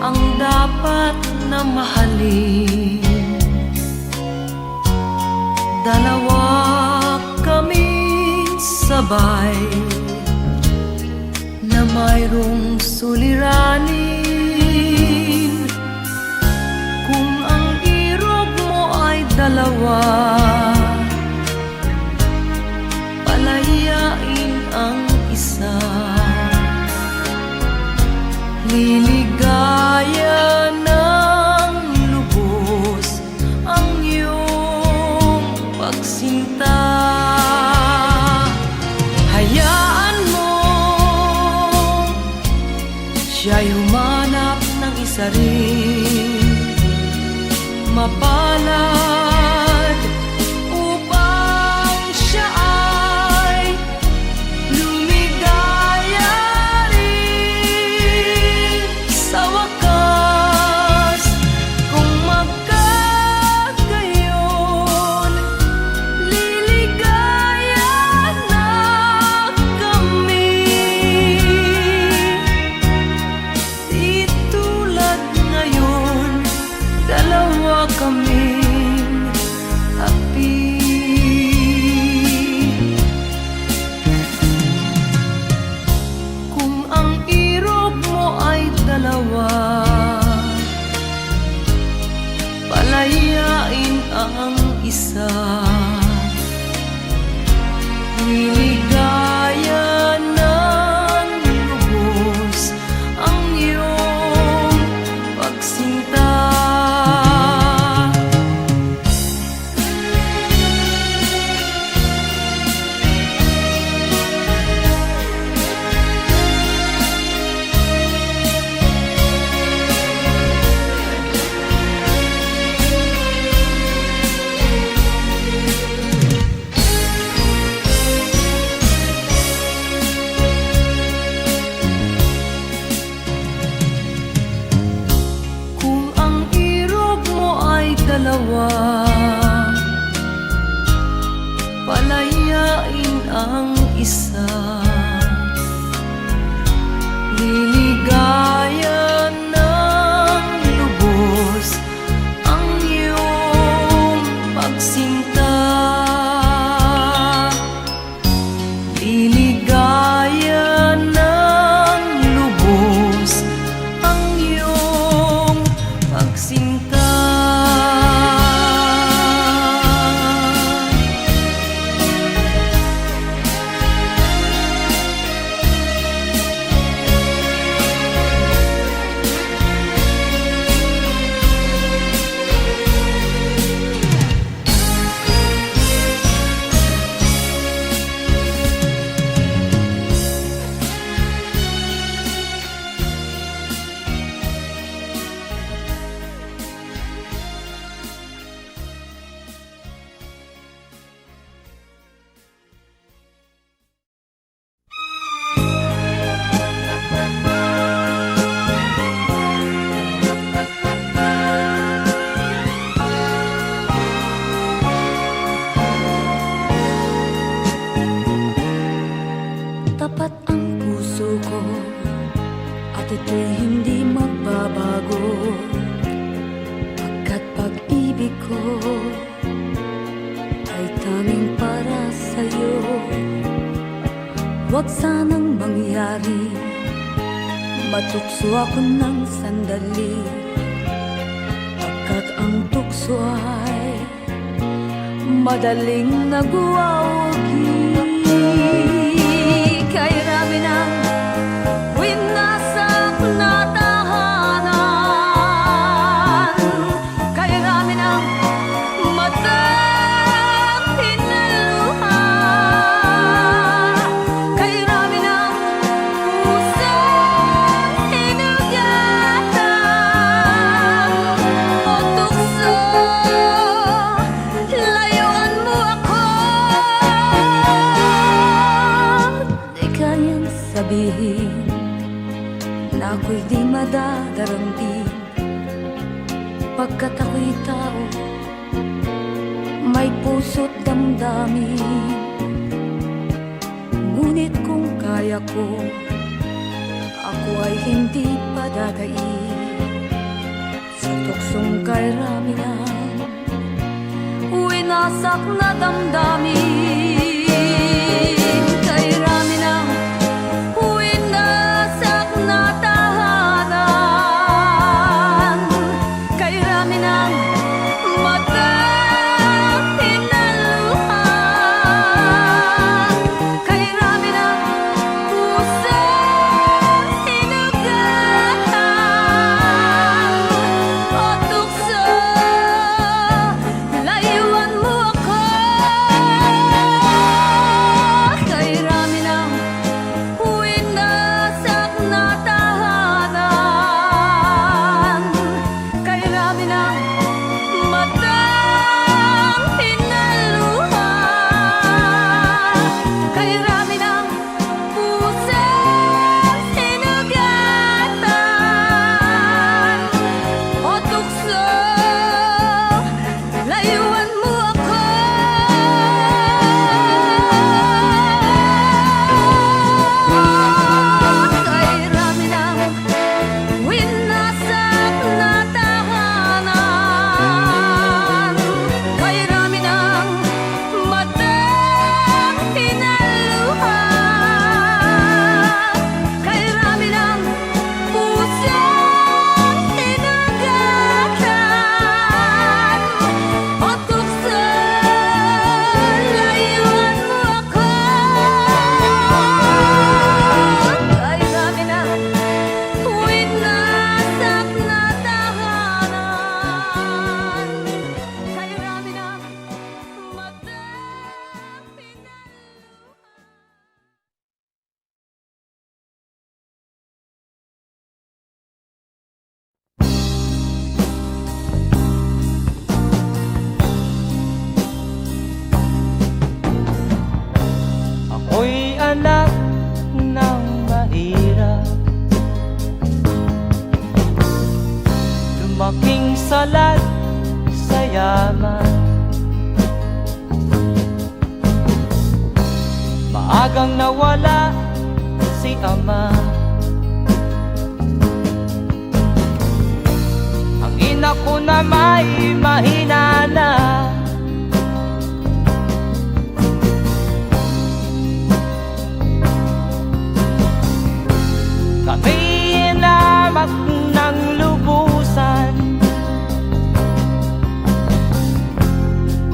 ang dapat na mahalin. Dalawa kaming sabay na mayroong suliranin. Kung ang irog mo ay dalawa, palayain ang isa. Liligaya ng lubos ang iyong pagsinta. Hayaan mo siya'y humanap ng isa rin mapalad upang siya ay lumigaya rin sa wakas. Kung magkagayon, liligaya na kami. Di tulad ngayon, dalawa kaming api. Kung ang irog mo ay dalawa, palayain ang isa. Liligaya ng lubos ang iyong pagsinta. Kung ang irog mo ay dalawa, palayain ang isa. Liligaya ng lubos ang iyong pagsinta. Liligaya ng lubos ang iyong pagsinta. Tapat ang puso ko at ito'y hindi magbabago, pagkat pag-ibig ko ay tanging para sa'yo. Huwag sanang mangyari matukso ako ng sandali, pagkat ang tukso ay madaling nagwawagi. Kay rami ng winasak na tahanan, kay rami ng matang hinaluha, kay rami ng pusang hinugatan. O tukso, layuan mo ako. Di kayang sabihin na ako'y di madadaramdin, pagkat ako'y tao, may puso't damdamin. Ngunit kung kaya ko, ako ay hindi padadaig. sa tuksong kay Raminan, winasak na damdamin. Kay Raminan, winasak na tahanan. Kay Raminan, matang hinaluhan. Kay Raminan, puso sinugatan. O tukso, layuan mo ako. Kay Raminan, winasak na tahanan. Kay Raminan, matang hinaluhan. Kay Raminan, puso sinugatan. O tukso, layuan mo ako. Kay Raminan, winasak na tahanan. Kay Raminan, matang hinaluhan. Kay Raminan, puso sinugatan. O tukso, layuan mo ako. Kay Raminan, winasak na tahanan. Kay Raminan, matang hinaluhan. Ako'y anak ng mahirap, lumaking salat sa yaman. Maagang nawala si ama, ang ina ko na may mahina na. Kami inamak ng lubusan,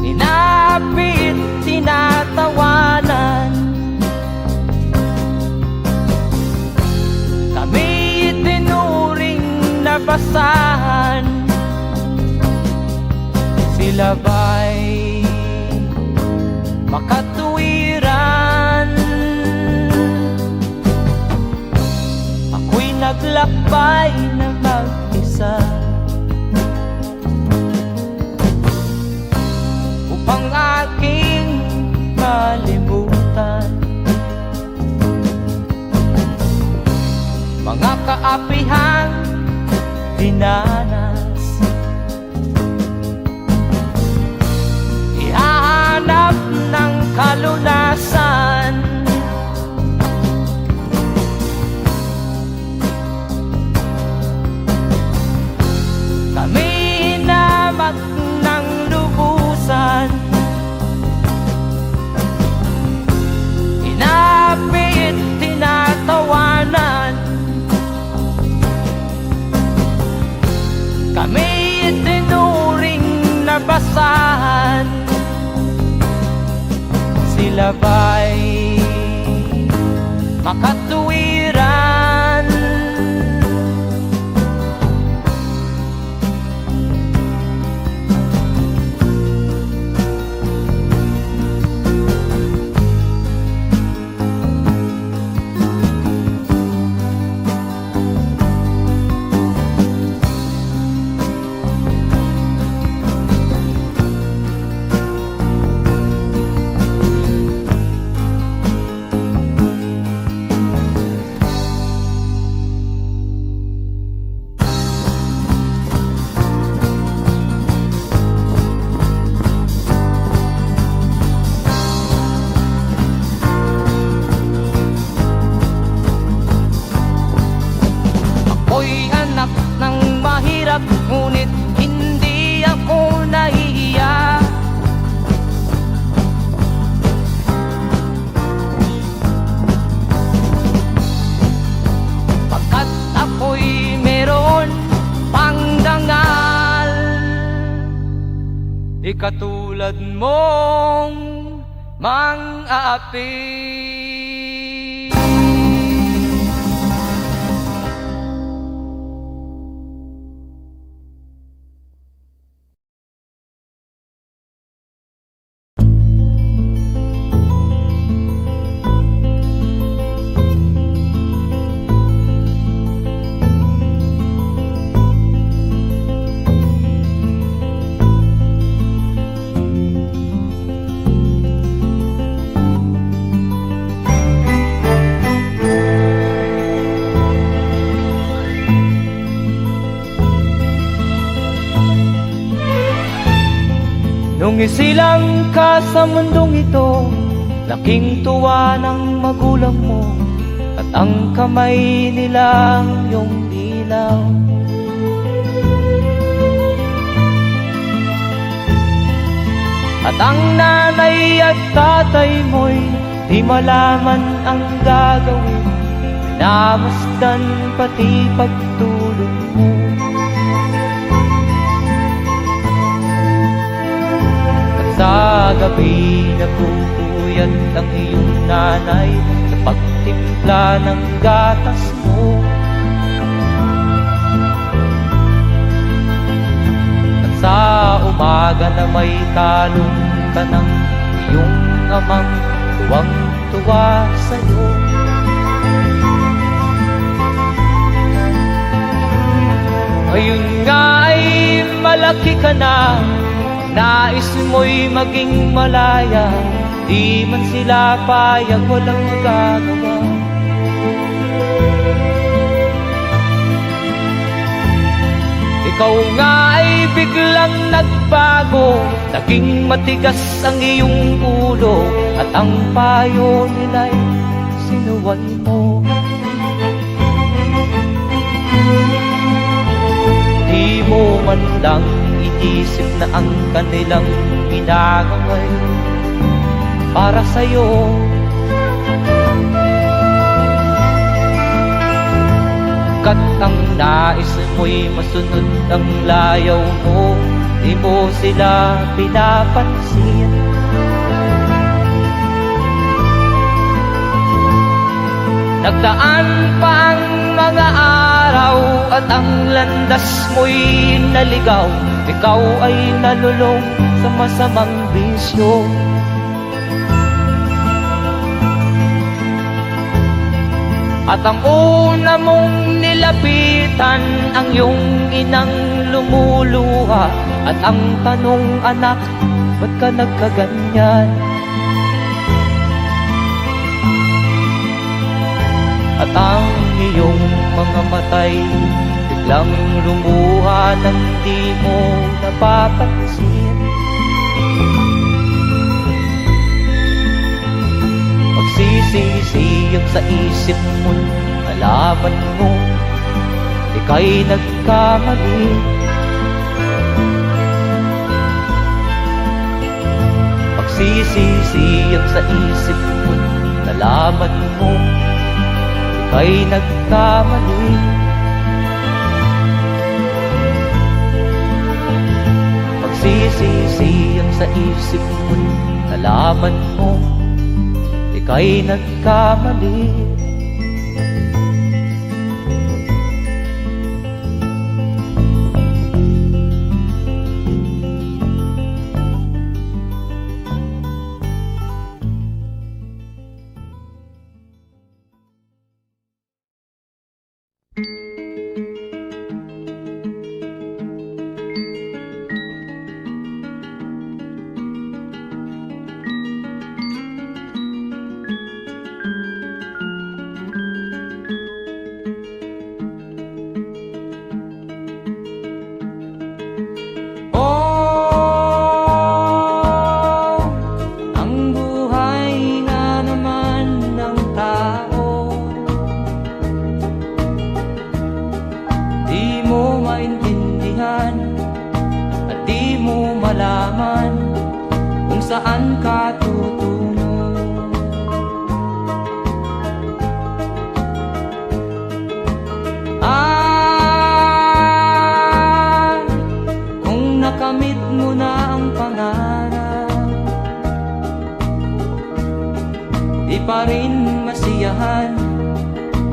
inapit, tinatawanan. Kami itinuring na basahan, sila ba'y makatuwiran? Ako'y naglakbay na mag-isa upang aking malimutan mga kaapihang dinanas. Ihahanap ng kalunasan, kami inamak ng lubusan, inapit, tinatawanan. Kami itinuring na basahan, sila ba'y makatuwiran? katulad mong mang-aapi. Nung isilang ka sa mundong ito, laking tuwa ng magulang mo, at ang kamay nila iyong ilaw. At ang nanay at tatay mo'y di malaman ang gagawin, minamasdan pati pagtulog mo. Sa gabi nagpupuyat ang iyong nanay sa pagtimpla ng gatas mo. At sa umaga na may talong ka ng iyong amang tuwang-tuwa sa'yo. Ngayon nga ay malaki ka na, nais mo'y maging malaya, di man sila payag, walang magagawa. Ikaw nga ay biglang nagbago, naging matigas ang iyong ulo, at ang payo nila'y sinuway mo. Di mo man lang inisip na ang kanilang ginagaway para sa'yo. Kat ang nais mo'y masunod ang layaw mo, di mo sila pinapansin. Nagdaan pa ang mga araw at ang landas mo'y naligaw, ikaw ay nalulong sa masamang bisyo. At ang una mong nilapitan ang iyong inang lumuluha, at ang tanong, anak, ba't ka nagkaganyan? At ang iyong mga matay biglang lumuha nang di mo napapansin. Magsisisiyag sa isip mo, nalaman mo ika'y nagkamali. Magsisisiyag sa isip mo, nalaman mo ika'y nagkamali. Magsisisiyag sa isip mo, nalaman mo ika'y nagkamali.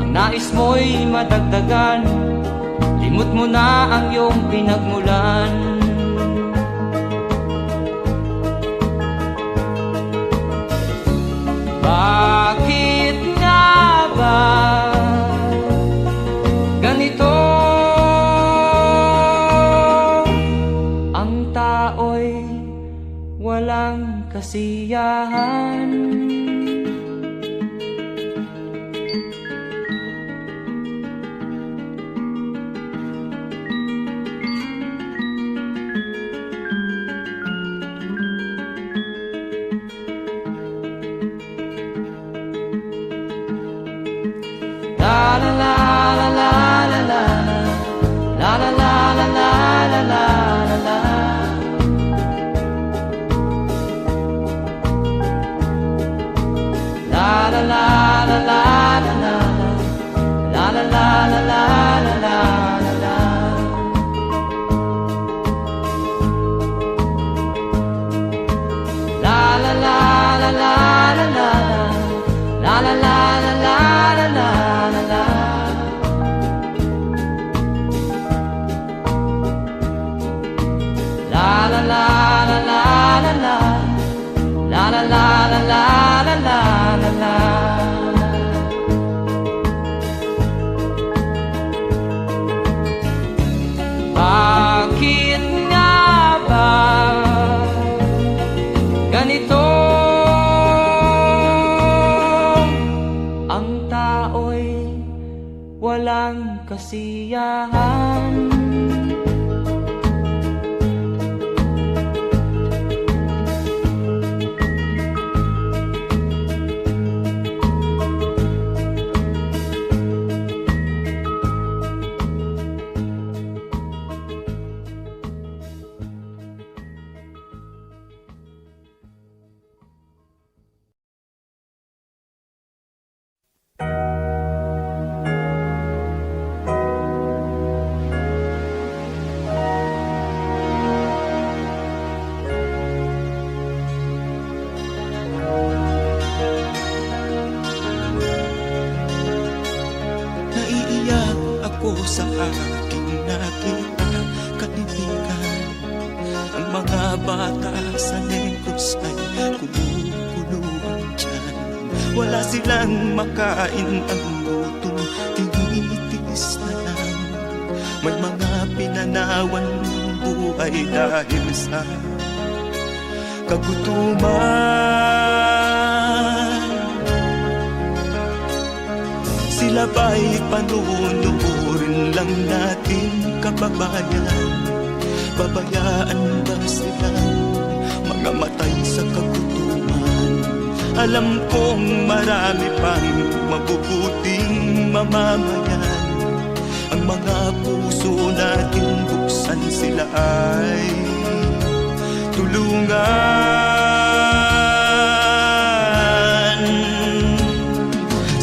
nais mo'y madagdagan, limot mo na ang iyong pinagmulan. Bakit nga ba ganito? Ang tao'y walang kasiyahan. La la la la la la la la la la la la la la la. La la la la la la la la la la la la la la. La la la la la la la la la la la la la la. La la la la la la la la la la la la la la. Bakit nga ba ganito? Ang tao'y walang kasiyahan. Naiiyak ako sa aking nakita, kaibigan. Ang mga bata sa Negros ay kumukuluan dyan. Wala silang makain, ang gutom tinitiis na lang. May mga pinanawan ng buhay dahil sa kagutuman. Sila ba'y panunurin lang natin, kababayan? Babayaan ba silang mga matay sa kagutuman? Alam kong marami pang mabubuting mamamayan. Ang mga puso natin buksan, sila ay tulungan.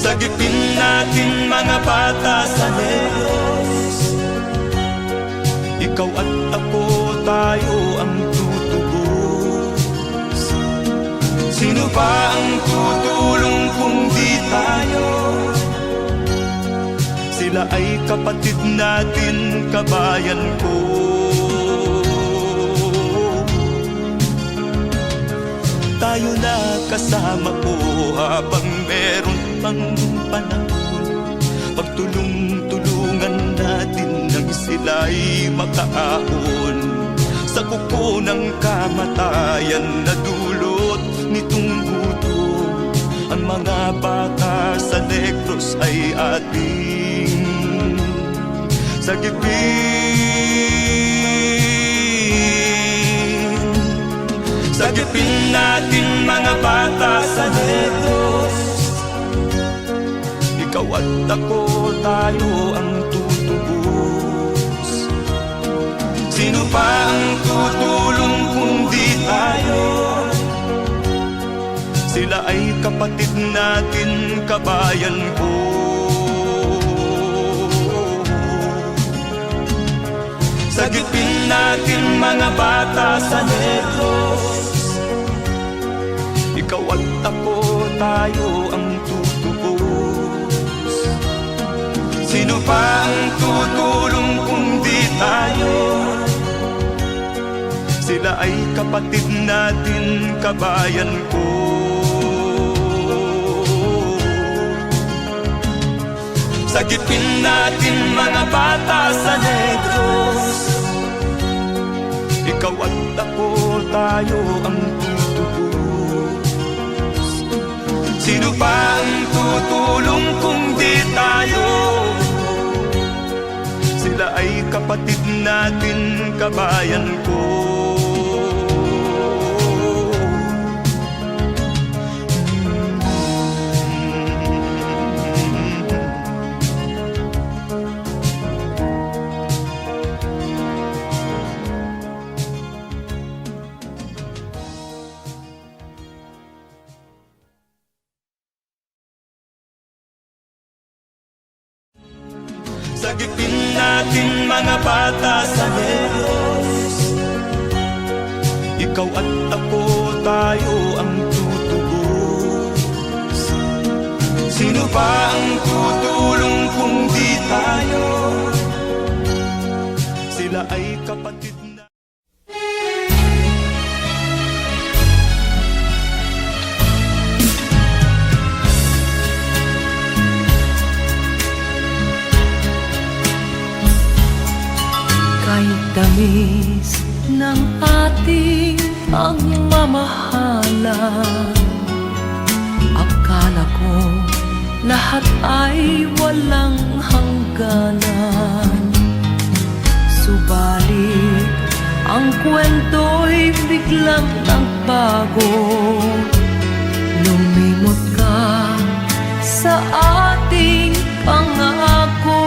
Sagipin natin mga bata sa Negros, ikaw at ako, tayo ang tutubos. Sino ba ang tutulong kung di tayo? Sila ay kapatid natin, kabayan ko. Tayo na kasama ko habang meron pang panahon. Pagtulong-tulungan natin nang sila'y makaahon sa kuko ng kamatayan na dulot nitong gutom. Ang mga bata sa Negros ay ating sagipin. Sagipin natin mga bata sa Negros, ikaw at ako, tayo ang tutubos. Sino pa ang tutulong kung di tayo? Sila ay kapatid natin, kabayan ko. Sagipin natin mga bata sa Negros, ikaw at ako, tayo ang tutubos. Sino pa ang tutulong kung di tayo? Sila ay kapatid natin, kabayan ko. Sagipin natin mga bata sa Negros. Ikaw at ako, tayo ang tutubos. Sino pa ang tutulong kung di tayo? Sila ay kapatid natin, kabayan ko. Sagipin natin mga bata sa Negros. Ikaw at ako, tayo ang tutubos. Sino ba ang tutulong kung di tayo? Sila ay kapatid na. Kahit tamis ng ating pagmamahalan, akala ko lahat ay walang hangganan. Subalit ang kwento'y biglang nagbago. Lumimot ka sa ating pangako.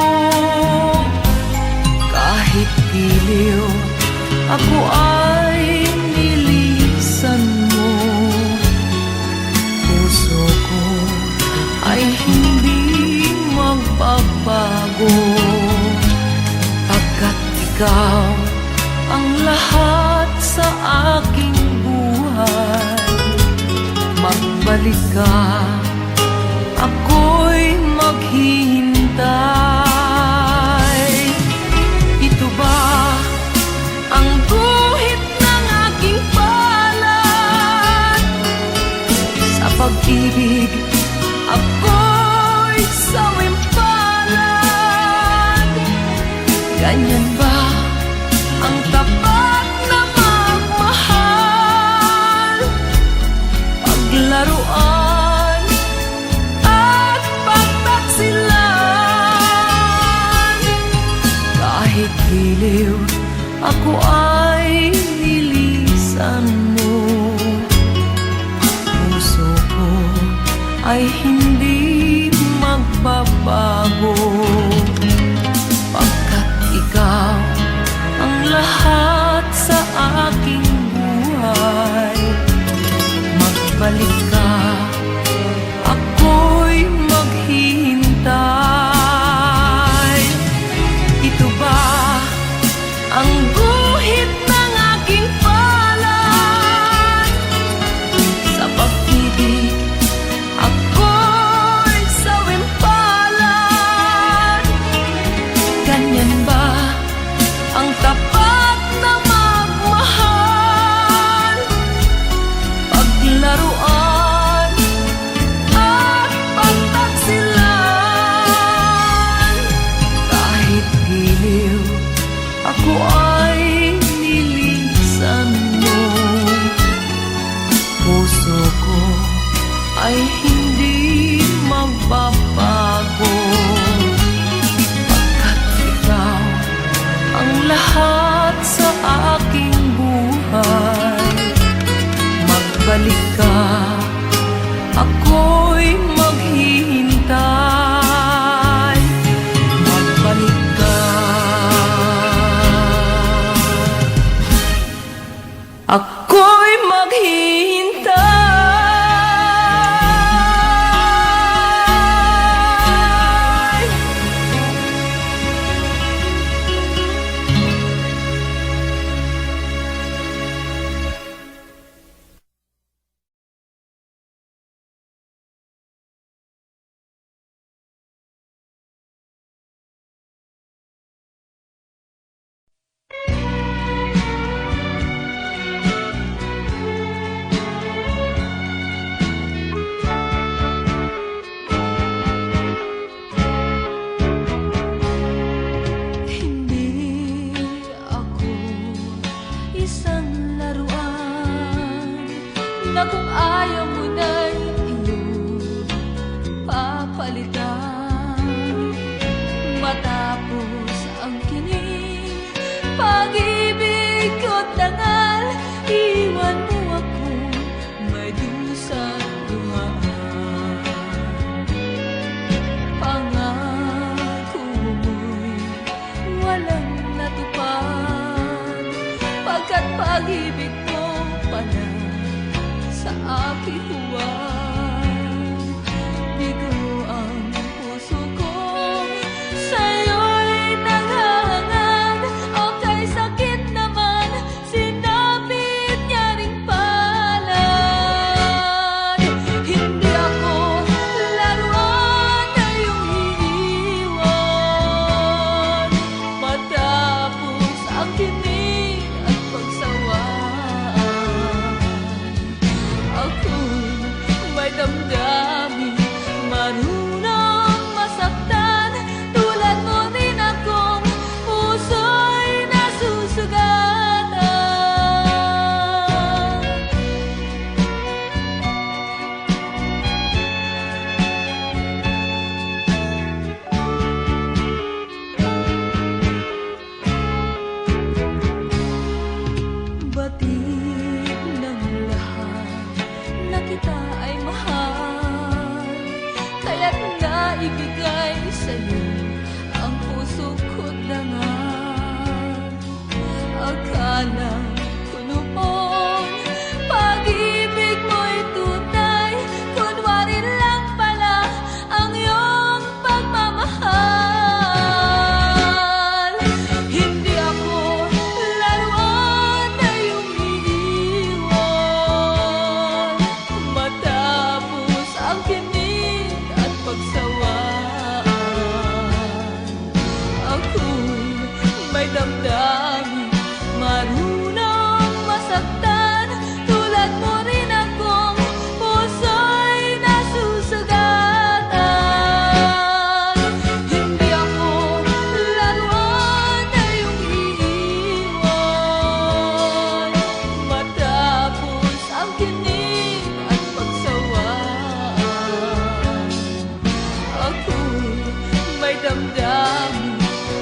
Kahit giliw, ako ay nilisan mo. Puso ko ay hindi magbabago, pagkat ikaw ang lahat sa aking buhay. Magbalik ka, ako'y maghihintay. Ang guhit ng aking palad, sa pag-ibig ako'y sawimpalad. Ganyan ba ang tapat na magmahal? Paglaruan at pagtaksilan. Kahit giliw, ako ay nilisan mo. Puso ko ay hindi magbabago, pagkat ikaw damdamin,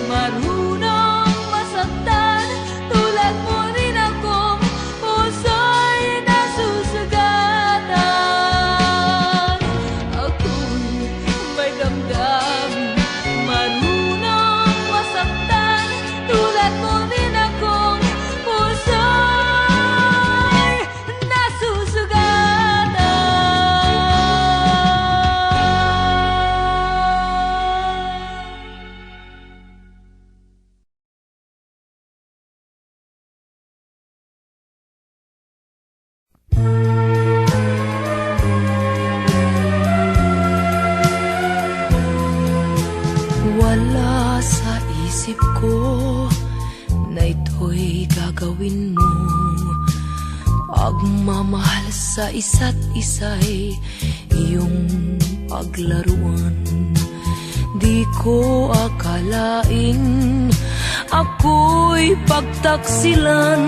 marunong masaktan. Tulad mo rin akong puso'y nasusugatan. Ako'y may damdamin, marunong masaktan. Tulad mo rin akong puso'y nasusugatan. Wala sa isip ko na ito'y gagawin mo. Pagmamahal sa isa't isa'y iyong paglaruan. Di ko akalaing ako'y pagtaksilan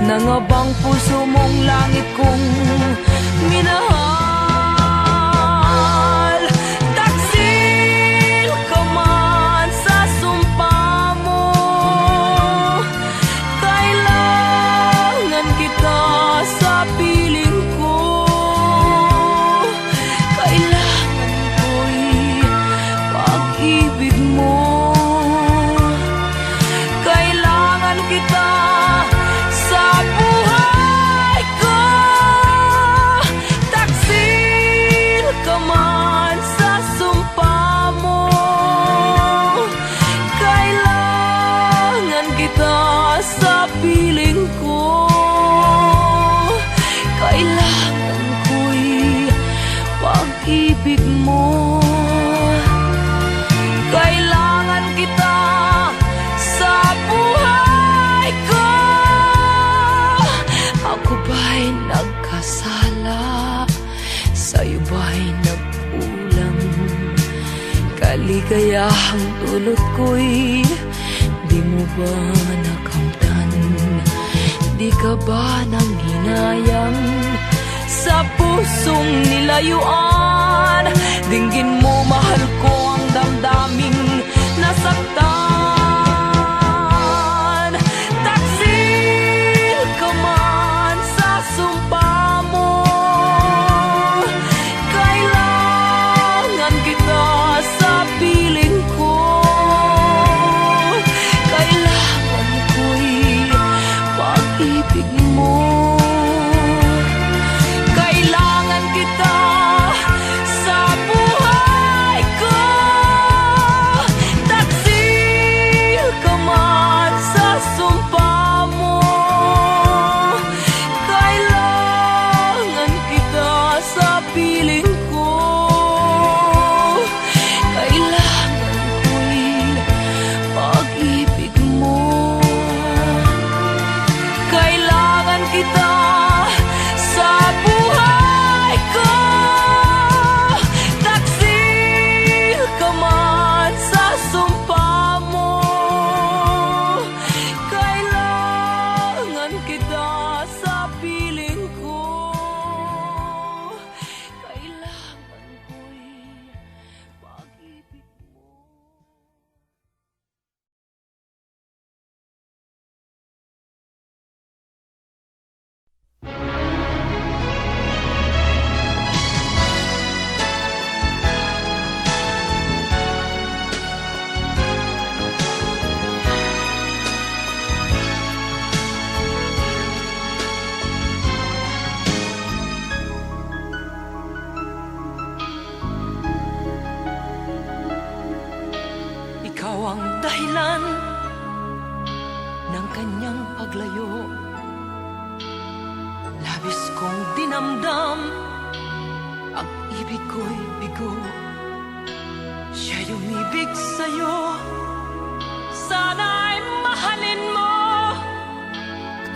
ng abang puso mong langit kong minahal. Taksil ka man sa sumpa mo, kailangan kita sa piling ko. Kailangan ko'y pag-ibig mo. Kailangan kita sa buhay ko. Taksil ka man sa sumpa mo, kailangan kita sa piling ko. Kailangan ko'y pag-ibig mo. Kailangan kita sa buhay ko. Ako ba'y nagkasala? Sa'yo ba'y nagkulang? Kaligayahang dulot ko'y di mo ba nakamtan? Di ka ba nang hinayang sa pusong nilayuan? Dinggin mo, mahal ko, ang damdaming nasaktan. Taksil ka man sa sumpa mo, kailangan kita sa piling ko. Kailangan ko'y pag-ibig mo. Kailangan kita sa buhay ko. Taksil ka man sa sumpa mo, kailangan kita sa piling ko. Kailangan ko'y pag-ibig mo. Kailangan kita sa buhay ko. Taksil ka man sa sumpa mo, kailangan kita sa piling ko. Kailangan ko'y pag-ibig mo. Ikaw ang dahilan ng kanyang paglayo. Labis kong dinamdam, ang ibig ko'y bigo. Siya'y umibig sa'yo, sana'y mahalin mo,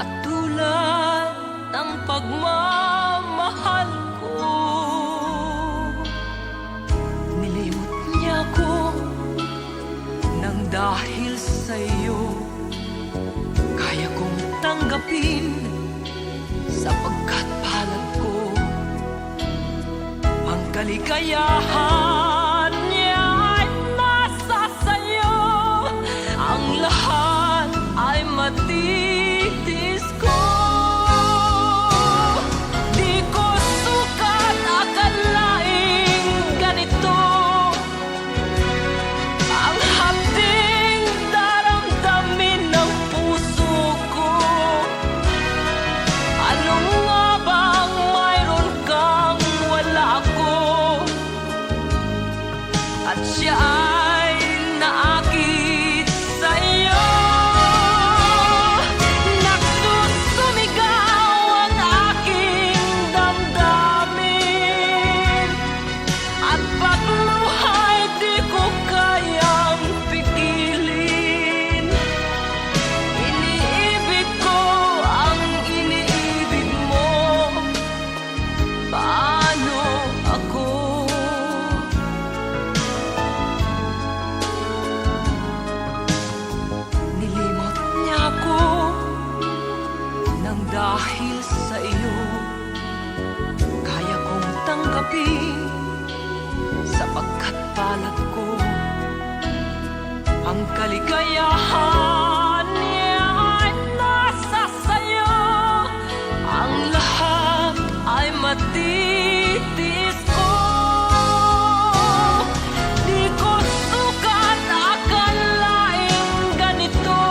katulad ng pagmamahal ko. Nilimot niya ko nang dahil sa'yo, kaya kong tanggapin sapagkat palad ko. Ang kaligayahan niya ay nasa Ang kaligayahan niya ay nasa sayo. Ang lahat ay matitis ko. Di ko sukat akalaing ganito.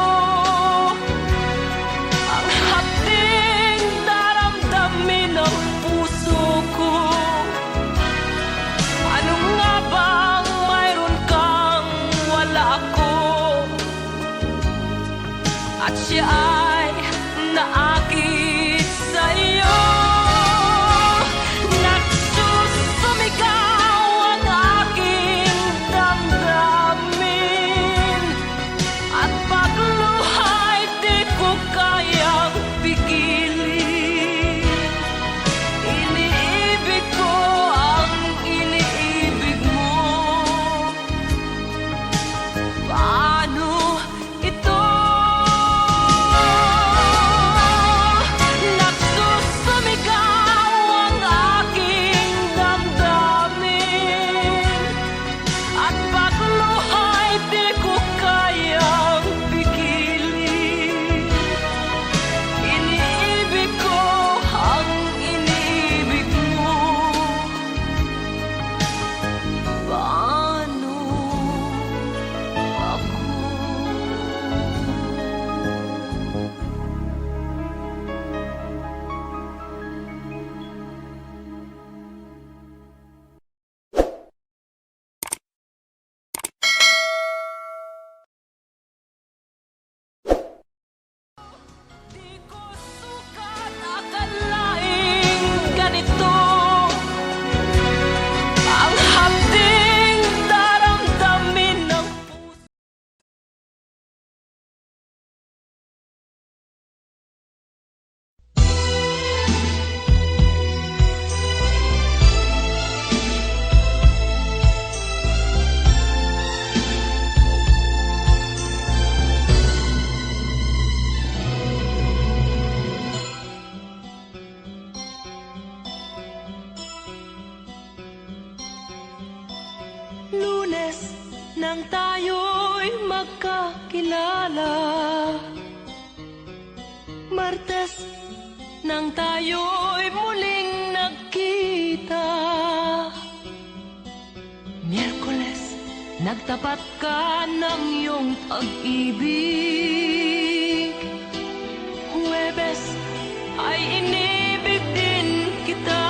Ang hapding daramdamin ng puso ko. Ano nga bang mayroon kang wala ako? At siya ay naakit sa'yo. Nagsusumigaw ang aking damdamin. At pagluha'y di ko kayang pigilin. Iniibig ko ang iniibig mo. Paano ito? Nagsusumigaw ang aking damdamin. At pagluha'y di ko kayang pigilin. Iniibig ko ang iniibig mo. Paano ako? Di ko sukat akalaing ganito. Ang hapding daramdamin ng puso. Lunes nang tayo'y magkakilala. Martes nang tayo'y muling nagkita. Miyerkules nagtapat ka ng iyong pag-ibig. Huwebes ay inibig din kita.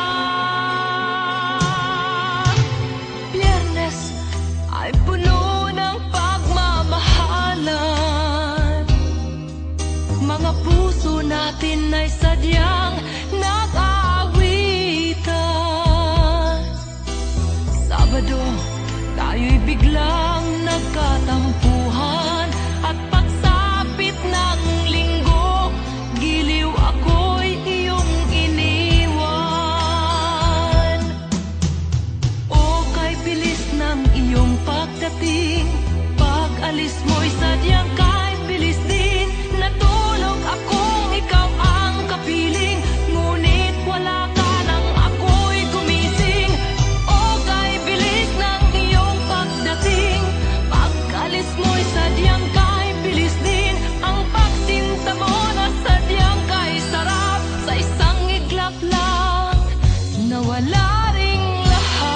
Biyernes ay puno ng pagmamahalan. Mga puso natin ay sadyang nag-aawitan. Sabado, tayo'y biglang nagkatampuhan. At pagsapit ng linggo, giliw ako'y iyong iniwan. O kay bilis ng iyong pagdating, pag-alis mo'y sadyang kay bilis din. Natulog akong ikaw ang kapiling, ngunit wala ka nang ako'y gumising. O kay bilis ng iyong pagdating, pag-alis mo'y sadyang kay bilis din. Ang pagsinta mo na sadyang kay sarap, sa isang iglap lang nawala ring lahat.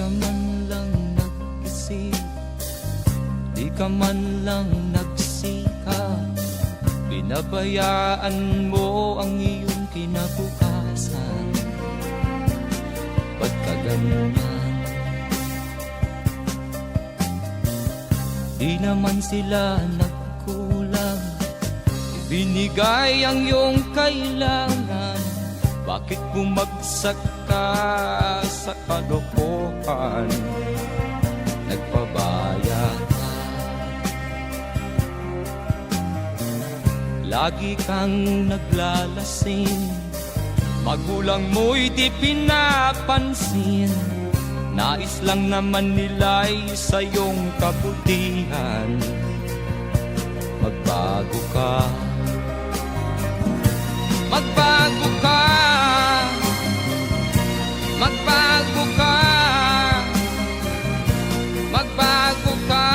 ka man lang nag-isip, di ka man lang nagsikap, binabayaan mo ang iyong kinabukasan. Ba't ka ganyan? Di naman sila nagkulang, ibinigay ang iyong kailangan. Bakit bumagsak ka sa kalokohan? Nagpabaya ka, lagi kang naglalasing, magulang mo'y di pinapansin. Nais lang naman nila'y sa iyong kabutihan. Magbago ka, magbago ka, magbago ka, magbago ka.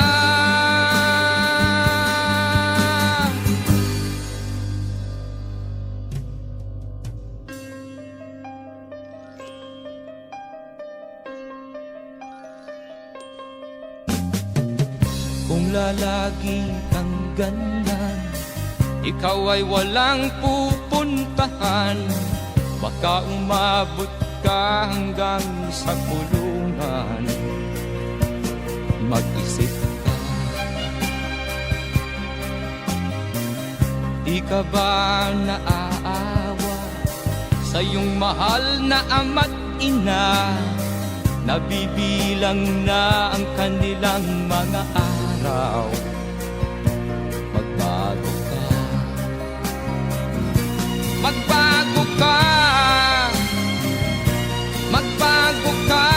Kung lalagi kang ganyan, ikaw ay walang pupuntahan. Baka umabot ka hanggang sa kulungan. Mag-isip ka, di ka ba naaawa sa iyong mahal na ama't ina? Nabibilang na ang kanilang mga araw. Magbago ka, magbago ka, magbago ka,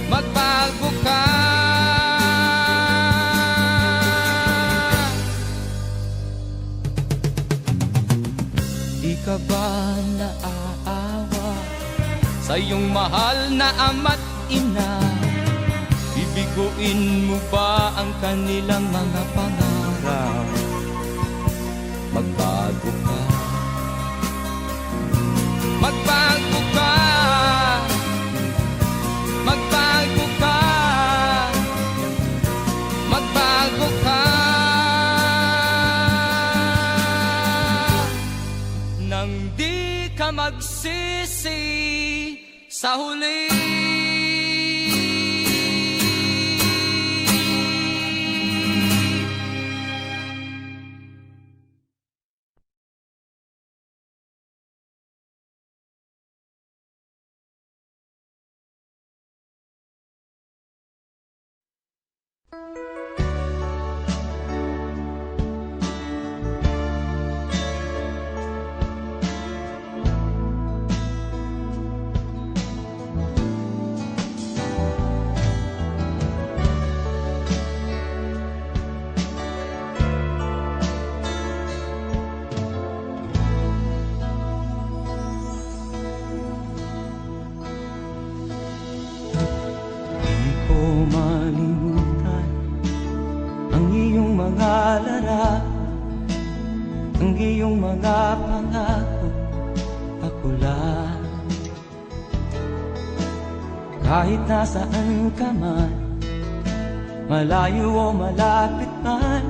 magbago ka. Di ka ba naaawa sa iyong mahal na ama't ina? Bibiguin mo ba ang kanilang mga pangarap? Magbago ka, magbago ka, magbago ka, magbago ka. Nang di ka magsisi sa huli. Malimutan ang iyong mga larap, ang iyong mga pangako, ako lang. Kahit nasaan ka man, malayo o malapit man,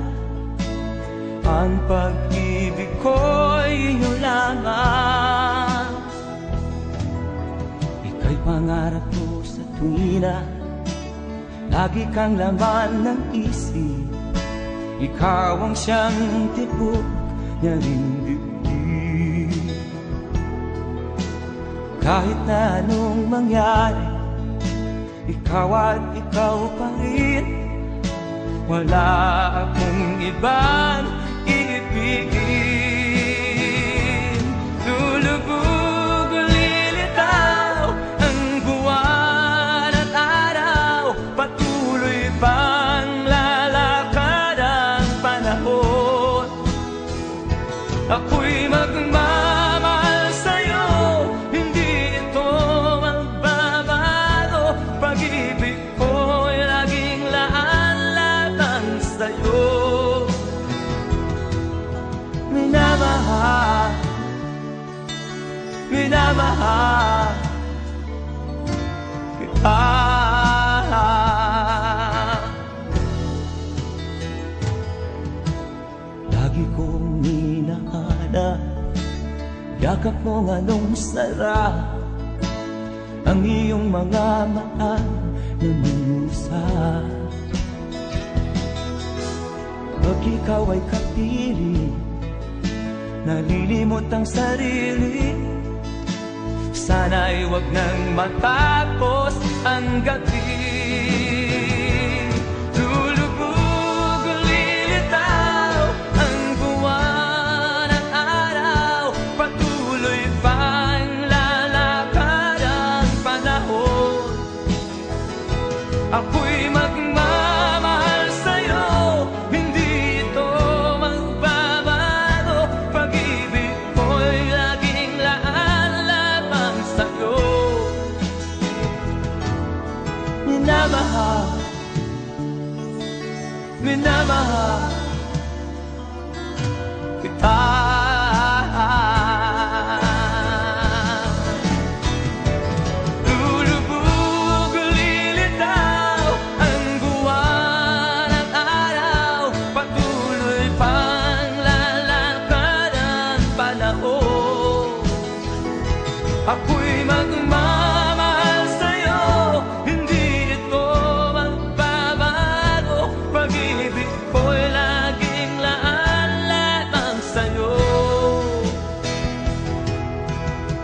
ang pag-ibig ko'y iyo lamang. Ika'y pangarap ko sa tuwina, lagi kang laman ng isip. Ikaw ang siyang tibok niya ring dibdib. Kahit na anong mangyari, ikaw at ikaw pa rin. Wala akong ibang iibigin. Lulubog o lilitaw ang buwan at araw, patuloy pang lalakad ang panahon. Ako'y magmamahal sa'yo, hindi ito magbabago. Pag-ibig ko'y laging laan-latang sa'yo. yakap mo anong sarap, ang iyong mga mata namumusa. Pag ikaw ay kapili, nalilimot ang sarili. Sana'y wag nang matapos ang gabi. Lulubog, lilitaw ang buwan at araw. Patuloy pang lalakad ang panahon. Ako'y magmamahal sa'yo, hindi ito magbabago. Pag-ibig ko'y laging laan lamang sa'yo. Minamahal, minamahal kita. Lulubog, lilitaw ang buwan at araw. Patuloy pang lalakad ang panahon. Ako'y magmamahal sa'yo, hindi ito magbabago. Pag-ibig ko'y laging laan lamang sa'yo.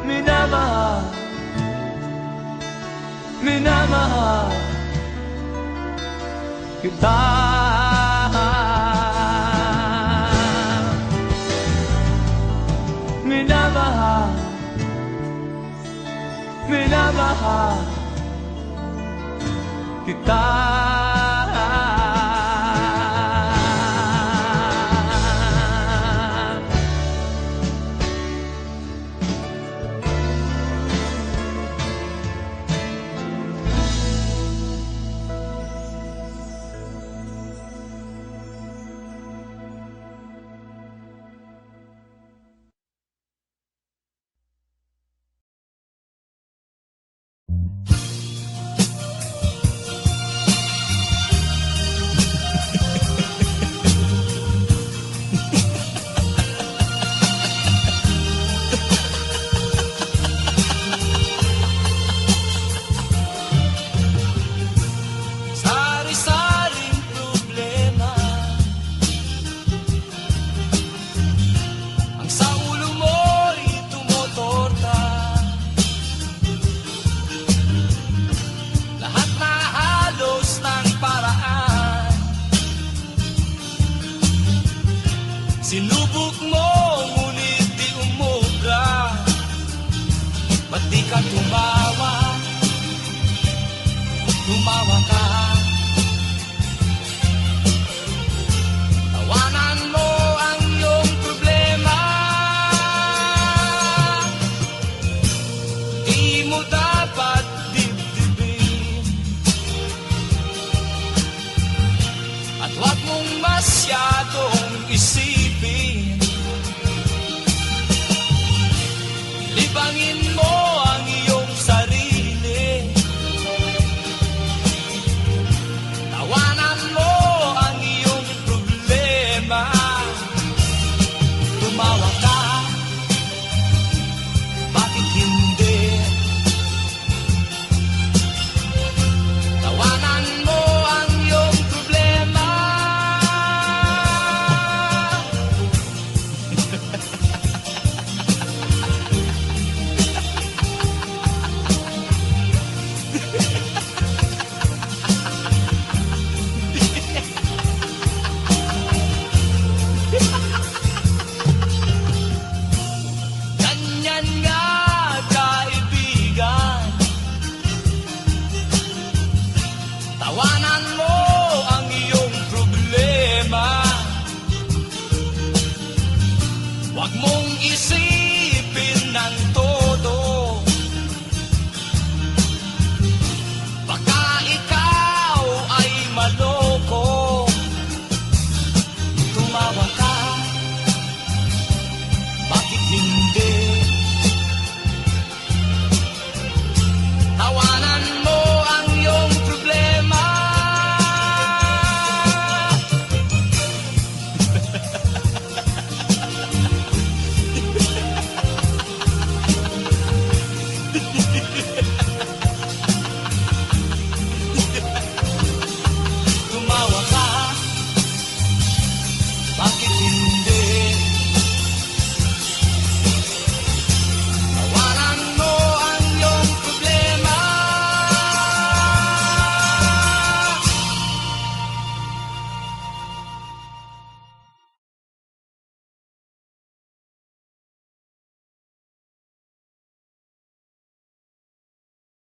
Minamahal, minamahal kita. Minamahal, minamahal kita.